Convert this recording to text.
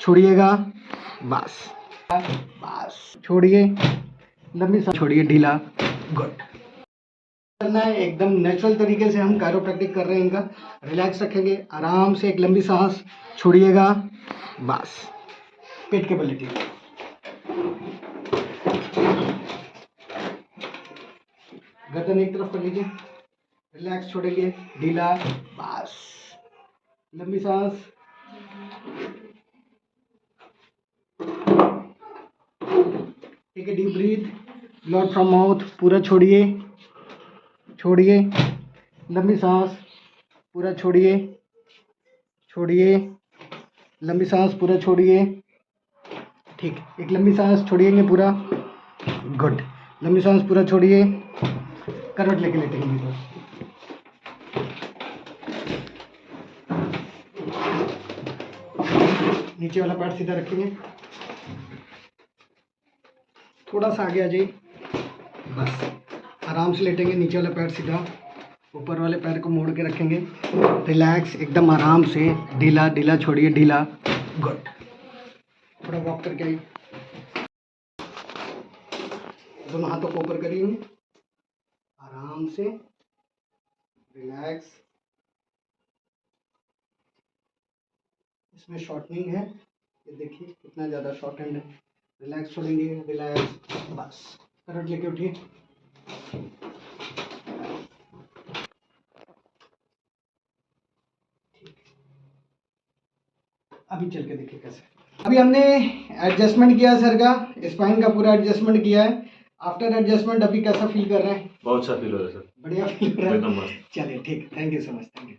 छोड़िएगा, बस बस, छोड़िए, लंबी सांस छोड़िए, ढीला, गुड। करना है एकदम नेचुरल तरीके से, हम कायरोप्रैक्टिक कर रहे हैं इनका। रिलैक्स रखेंगे, आराम से एक लंबी सांस छोड़िएगा, बस, पेट के बल लेटिए, गर्दन एक तरफ कर लीजिए, रिलैक्स छोड़ेंगे, ढीला, बस, लंबी सांस, take a deep breath, blow out from mouth, पूरा छोड़िए, छोड़िए, लंबी सांस, पूरा छोड़िए, छोड़िए, लंबी सांस, पूरा छोड़िए, ठीक, एक लंबी सांस छोड़िएंगे पूरा, गुड, लंबी सांस पूरा छोड़िए, करवट लेके लेटेंगे तो नीचे वाला पैर सीधा रखेंगे, थोड़ा सा आगे आ जाइए, बस, आराम से लेटेंगे, नीचे वाला पैर सीधा, ऊपर वाले पैर को मोड़ के रखेंगे, रिलैक्स एकदम आराम से, ढीला ढीला छोड़िए, ढीला, गुड, थोड़ा वॉक करके आइए, दोनों हाथों को ऊपर करिए, आराम से, रिलैक्स, इसमें शॉर्टनिंग है, ये देखिए कितना ज़्यादा शॉर्ट हैंड है, रिलैक्स छोड़ेंगे, रिलैक्स, बस, करवट लेके उठिए, अभी चल के देखिए कैसे। अभी हमने एडजस्टमेंट किया सर का, स्पाइन का पूरा एडजस्टमेंट किया है। आफ्टर एडजस्टमेंट अभी कैसा फील कर रहे हैं? बहुत अच्छा फील हो रहा है सर, बढ़िया फील कर रहा है, एकदम मस्त। चलिए ठीक, thank you so much, thank you.